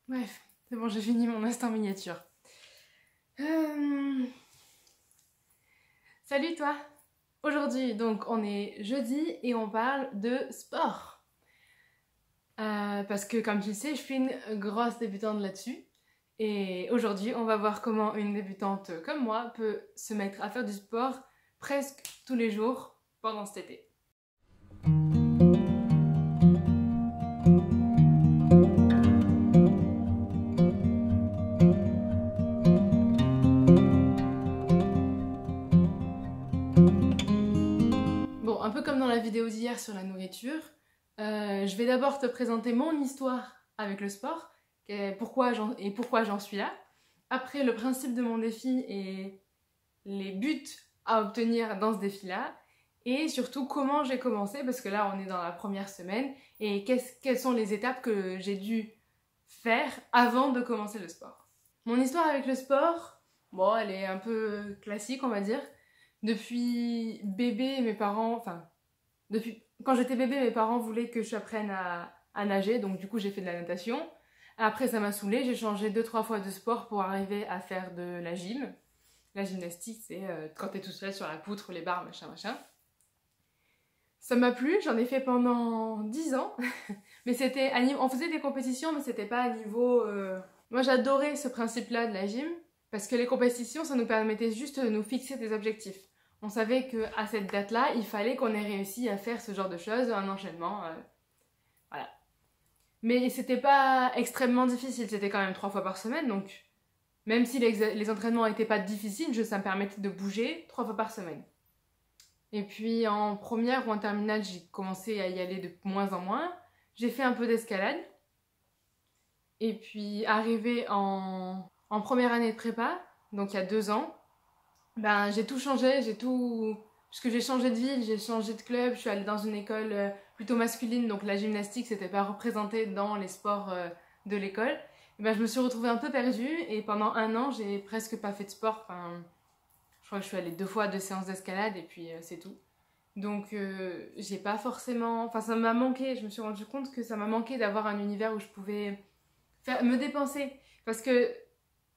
Bref, c'est bon, j'ai fini mon instant miniature. Salut toi! Aujourd'hui, donc, on est jeudi et on parle de sport. Parce que, comme tu le sais, je suis une grosse débutante là-dessus. Et aujourd'hui, on va voir comment une débutante comme moi peut se mettre à faire du sport presque tous les jours pendant cet été. Bon, un peu comme dans la vidéo d'hier sur la nourriture, je vais d'abord te présenter mon histoire avec le sport, pourquoi j'en suis là. Après, le principe de mon défi et les buts à obtenir dans ce défi-là. Et surtout, comment j'ai commencé, parce que là, on est dans la première semaine. Et quelles sont les étapes que j'ai dû faire avant de commencer le sport. Mon histoire avec le sport, bon, elle est un peu classique, on va dire. Depuis bébé, depuis quand j'étais bébé, mes parents voulaient que j'apprenne à nager, donc du coup j'ai fait de la natation. Après ça m'a saoulée, j'ai changé 2-3 fois de sport pour arriver à faire de la gym. La gymnastique, c'est quand t'es tout seul sur la poutre, les barres, machin, machin. Ça m'a plu, j'en ai fait pendant 10 ans. Mais c'était on faisait des compétitions, mais c'était pas à niveau... Moi j'adorais ce principe-là de la gym, parce que les compétitions, ça nous permettait juste de nous fixer des objectifs. On savait qu'à cette date-là, il fallait qu'on ait réussi à faire ce genre de choses, un enchaînement, voilà. Mais c'était pas extrêmement difficile, c'était quand même 3 fois par semaine, donc même si les entraînements n'étaient pas difficiles, ça me permettait de bouger 3 fois par semaine. Et puis en première ou en terminale, j'ai commencé à y aller de moins en moins. J'ai fait un peu d'escalade. Et puis arrivé en première année de prépa, donc il y a 2 ans, ben j'ai tout changé, parce que j'ai changé de ville, j'ai changé de club, je suis allée dans une école plutôt masculine, donc la gymnastique c'était pas représenté dans les sports de l'école. Et ben je me suis retrouvée un peu perdue et pendant 1 an j'ai presque pas fait de sport. Enfin, je crois que je suis allée 2 fois à 2 séances d'escalade et puis c'est tout. Donc j'ai pas forcément... Enfin ça m'a manqué, je me suis rendu compte que ça m'a manqué d'avoir un univers où je pouvais me dépenser. Parce que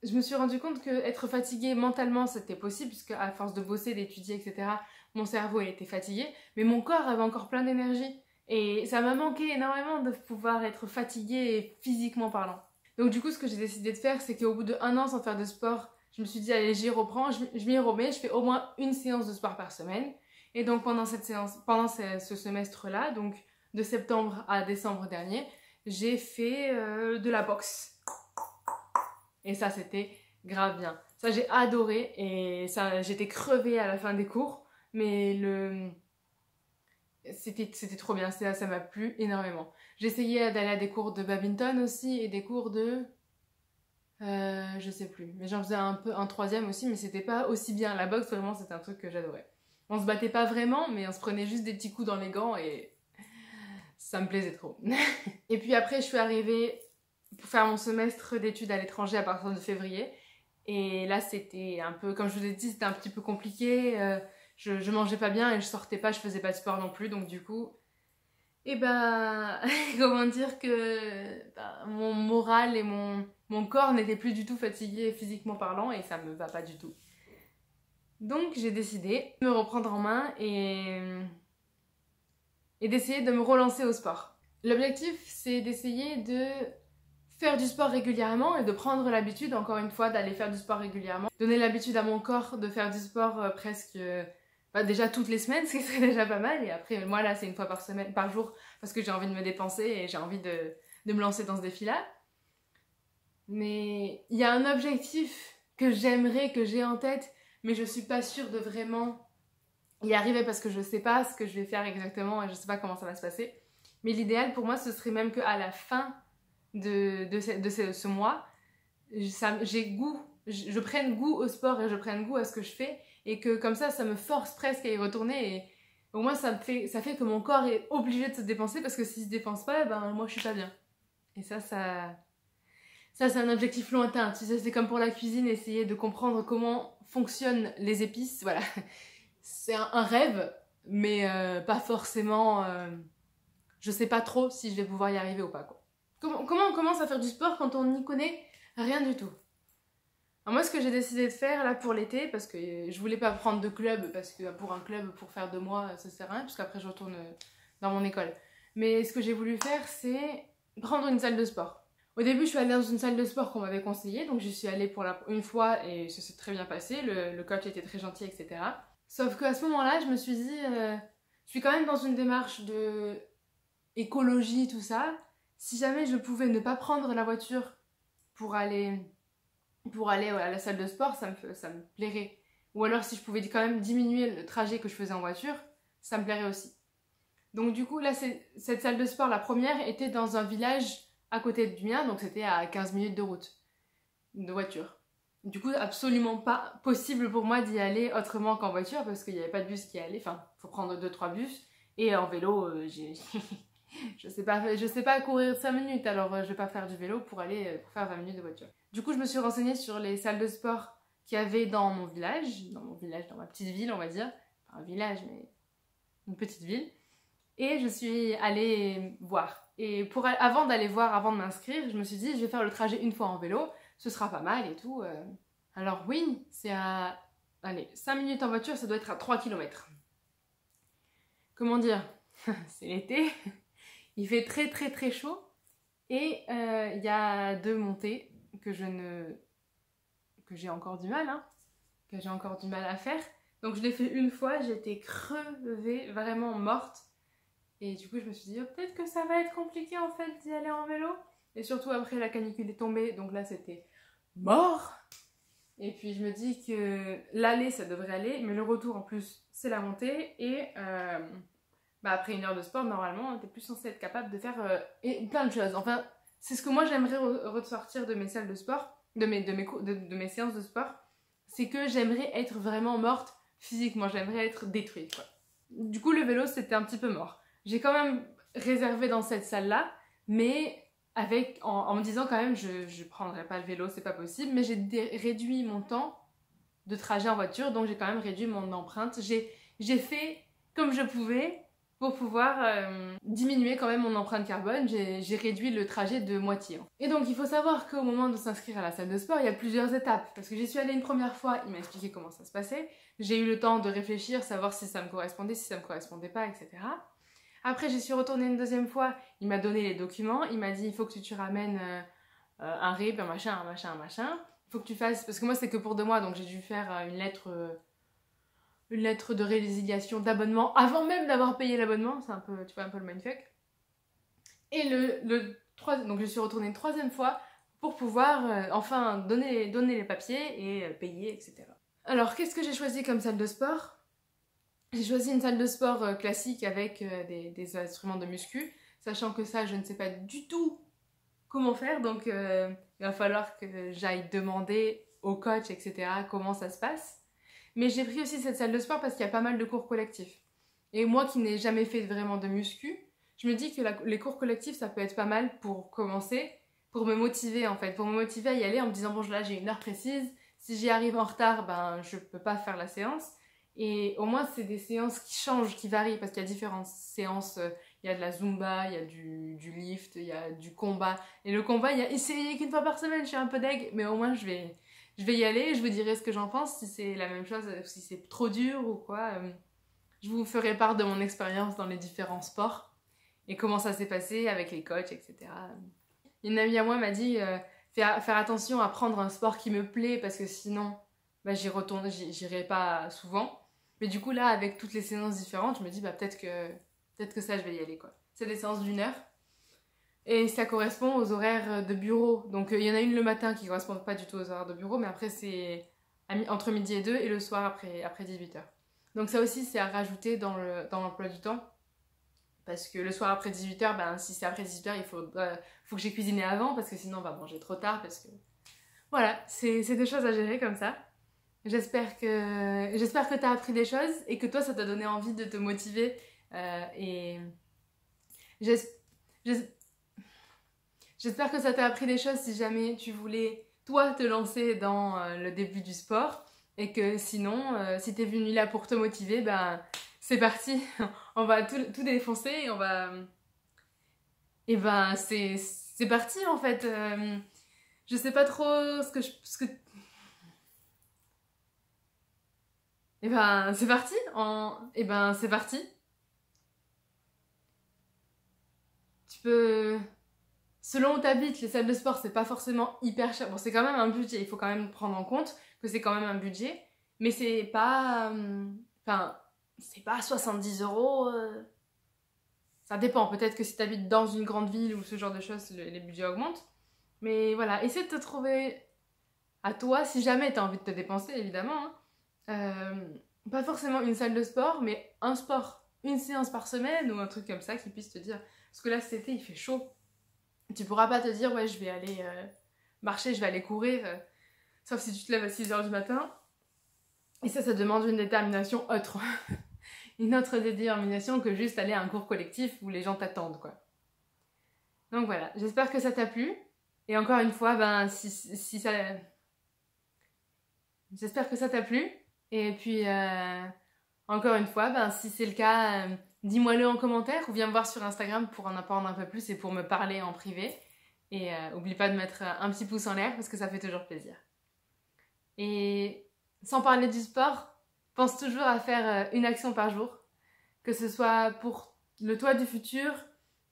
je me suis rendu compte que être fatiguée mentalement c'était possible, puisque à force de bosser, d'étudier, etc., mon cerveau il était fatigué, mais mon corps avait encore plein d'énergie. Et ça m'a manqué énormément de pouvoir être fatiguée physiquement parlant. Donc du coup ce que j'ai décidé de faire, c'est qu'au bout de 1 an sans faire de sport, je me suis dit allez j'y reprends, je m'y remets, je fais au moins une séance de sport par semaine. Et donc pendant ce semestre-là, donc de septembre à décembre dernier, j'ai fait de la boxe. Et ça, c'était grave bien. Ça, j'ai adoré et ça, j'étais crevée à la fin des cours, mais c'était trop bien. Ça m'a plu énormément. J'essayais d'aller à des cours de badminton aussi et des cours de... je sais plus. Mais j'en faisais un peu un troisième aussi, mais c'était pas aussi bien. La boxe, vraiment, c'était un truc que j'adorais. On se battait pas vraiment, mais on se prenait juste des petits coups dans les gants et ça me plaisait trop. Et puis après, je suis arrivée pour faire mon semestre d'études à l'étranger à partir de février. Et là, c'était un peu, comme je vous ai dit, c'était un petit peu compliqué. Je mangeais pas bien et je sortais pas, je faisais pas de sport non plus. Donc du coup, et ben, comment dire que mon moral et mon corps n'étaient plus du tout fatigués physiquement parlant et ça me va pas du tout. Donc j'ai décidé de me reprendre en main et d'essayer de me relancer au sport. L'objectif, c'est d'essayer de faire du sport régulièrement et de prendre l'habitude, encore une fois, d'aller faire du sport régulièrement. Donner l'habitude à mon corps de faire du sport presque... déjà toutes les semaines, ce qui serait déjà pas mal. Et après, moi là, c'est 1 fois par jour, parce que j'ai envie de me dépenser et j'ai envie de me lancer dans ce défi-là. Mais il y a un objectif que j'aimerais, que j'ai en tête, mais je suis pas sûre de vraiment y arriver parce que je sais pas ce que je vais faire exactement et je sais pas comment ça va se passer. Mais l'idéal pour moi, ce serait même qu'à la fin de ce mois, je prenne goût au sport et je prenne goût à ce que je fais et que comme ça me force presque à y retourner et au moins ça fait que mon corps est obligé de se dépenser parce que s'il se dépense pas, ben moi je suis pas bien. Et ça c'est un objectif lointain, tu sais, c'est comme pour la cuisine, essayer de comprendre comment fonctionnent les épices, voilà. C'est un rêve, mais pas forcément... je sais pas trop si je vais pouvoir y arriver ou pas, quoi. comment on commence à faire du sport quand on n'y connaît rien du tout? Alors moi, ce que j'ai décidé de faire là pour l'été, parce que je voulais pas prendre de club, parce que pour un club, pour faire 2 mois, ça sert à rien, parce qu'après je retourne dans mon école. Mais ce que j'ai voulu faire, c'est prendre une salle de sport. Au début, je suis allée dans une salle de sport qu'on m'avait conseillée, donc j'y suis allée pour une fois et ça s'est très bien passé, le coach était très gentil, etc. Sauf qu'à ce moment-là, je me suis dit, je suis quand même dans une démarche de écologie, tout ça. Si jamais je pouvais ne pas prendre la voiture pour aller à la salle de sport, ça me plairait. Ou alors si je pouvais quand même diminuer le trajet que je faisais en voiture, ça me plairait aussi. Donc du coup, là, cette salle de sport, la première, était dans un village à côté du mien, donc c'était à 15 minutes de route, de voiture. Du coup, absolument pas possible pour moi d'y aller autrement qu'en voiture, parce qu'il n'y avait pas de bus qui allait, enfin, il faut prendre 2-3 bus, et en vélo, je sais pas courir 5 minutes, alors je vais pas faire du vélo pour faire 20 minutes de voiture. Du coup, je me suis renseignée sur les salles de sport qu'il y avait dans mon village, dans ma petite ville, on va dire. Pas un village, mais une petite ville. Et je suis allée voir. Et avant d'aller voir, avant de m'inscrire, je me suis dit, je vais faire le trajet une fois en vélo, ce sera pas mal et tout. Alors oui, c'est à... Allez, 5 minutes en voiture, ça doit être à 3 km. Comment dire? C'est l'été, il fait très très très chaud. Et il y a 2 montées que j'ai encore du mal, que j'ai encore du mal à faire. Donc je l'ai fait une fois, j'étais crevée, vraiment morte. Et du coup je me suis dit, oh, peut-être que ça va être compliqué en fait d'y aller en vélo. Et surtout après la canicule est tombée, donc là c'était mort. Et puis je me dis que l'aller ça devrait aller, mais le retour en plus c'est la montée. Et après 1 heure de sport, normalement t'es plus censé être capable de faire plein de choses. Enfin, c'est ce que moi j'aimerais ressortir de mes salles de sport, de mes séances de sport. C'est que j'aimerais être vraiment morte physiquement, j'aimerais être détruite, quoi. Du coup le vélo c'était un petit peu mort. J'ai quand même réservé dans cette salle-là, mais en me disant quand même je prendrai pas le vélo, c'est pas possible, mais j'ai réduit mon temps de trajet en voiture, donc j'ai quand même réduit mon empreinte. J'ai fait comme je pouvais pour pouvoir diminuer quand même mon empreinte carbone. J'ai réduit le trajet de moitié. Et donc il faut savoir qu'au moment de s'inscrire à la salle de sport, il y a plusieurs étapes, parce que j'y suis allée une première fois, il m'a expliqué comment ça se passait, j'ai eu le temps de réfléchir, savoir si ça me correspondait, si ça me correspondait pas, etc. Après, j'y suis retournée une deuxième fois, il m'a donné les documents, il m'a dit il faut que tu ramènes un RIB, un machin. Il faut que tu fasses, parce que moi c'est que pour 2 mois, donc j'ai dû faire une lettre de résiliation d'abonnement avant même d'avoir payé l'abonnement, c'est un peu, tu vois, un peu le mindfuck. Et donc je suis retournée une 3e fois pour pouvoir enfin donner les papiers et payer, etc. Alors, qu'est-ce que j'ai choisi comme salle de sport? J'ai choisi une salle de sport classique avec des instruments de muscu, sachant que ça, je ne sais pas du tout comment faire, donc il va falloir que j'aille demander au coach, etc., comment ça se passe. Mais j'ai pris aussi cette salle de sport parce qu'il y a pas mal de cours collectifs. Et moi qui n'ai jamais fait vraiment de muscu, je me dis que les cours collectifs, ça peut être pas mal pour commencer, pour me motiver en fait, pour me motiver à y aller en me disant bon là j'ai 1 heure précise, si j'y arrive en retard, ben je peux pas faire la séance. Et au moins, c'est des séances qui changent, qui varient, parce qu'il y a différentes séances. Il y a de la zumba, il y a du lift, il y a du combat. Et le combat, c'est qu'1 fois par semaine, je suis un peu deg, mais au moins, je vais y aller. Je vous dirai ce que j'en pense, si c'est la même chose, si c'est trop dur ou quoi. Je vous ferai part de mon expérience dans les différents sports et comment ça s'est passé avec les coachs, etc. Une amie à moi m'a dit faire attention à prendre un sport qui me plaît, parce que sinon, j'irai pas souvent. Mais du coup, là, avec toutes les séances différentes, je me dis, peut-être que ça, je vais y aller, quoi. C'est des séances d'1 heure. Et ça correspond aux horaires de bureau. Donc, il y en a une le matin qui ne correspond pas du tout aux horaires de bureau, mais après, c'est entre midi et 2 et le soir après 18h. Donc, ça aussi, c'est à rajouter dans l'emploi du temps. Parce que le soir après 18h, si c'est après 18h, il faut que j'ai cuisiné avant, parce que sinon, on va manger trop tard. Parce que voilà, c'est des choses à gérer comme ça. J'espère que tu as appris des choses et que toi, ça t'a donné envie de te motiver. Et j'espère que ça t'a appris des choses si jamais tu voulais, toi, te lancer dans le début du sport. Et que sinon, si t'es venu là pour te motiver, c'est parti. On va tout défoncer et on va... Et c'est c'est parti en fait. Je sais pas trop ce que... Et ben c'est parti. Et ben c'est parti. Tu peux... Selon où t'habites, les salles de sport, c'est pas forcément hyper cher. Bon, c'est quand même un budget, il faut quand même prendre en compte que c'est quand même un budget. Mais c'est pas... Enfin, c'est pas 70 €. Ça dépend, peut-être que si t'habites dans une grande ville ou ce genre de choses, les budgets augmentent. Mais voilà, essaie de te trouver à toi, si jamais t'as envie de te dépenser, évidemment. Pas forcément une salle de sport, mais un sport, une séance par semaine ou un truc comme ça qui puisse te dire... Parce que là, cet été, il fait chaud. Tu pourras pas te dire, ouais, je vais aller marcher, je vais aller courir, sauf si tu te lèves à 6 h du matin. Et ça demande une détermination autre. Une autre détermination que juste aller à un cours collectif où les gens t'attendent, quoi. Donc voilà, j'espère que ça t'a plu. Et encore une fois, ben, si ça... J'espère que ça t'a plu. Et puis, encore une fois, ben, si c'est le cas... dis-moi-le en commentaire ou viens me voir sur Instagram pour en apprendre un peu plus et pour me parler en privé. Et oublie pas de mettre un petit pouce en l'air parce que ça fait toujours plaisir. Et sans parler du sport, pense toujours à faire une action par jour. Que ce soit pour le toi du futur,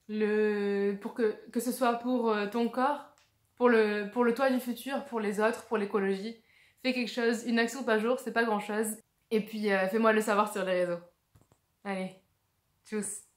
que ce soit pour ton corps, pour le toi du futur, pour les autres, pour l'écologie. Fais quelque chose, une action par jour, c'est pas grand chose. Et puis fais-moi le savoir sur les réseaux. Allez. Tschüss.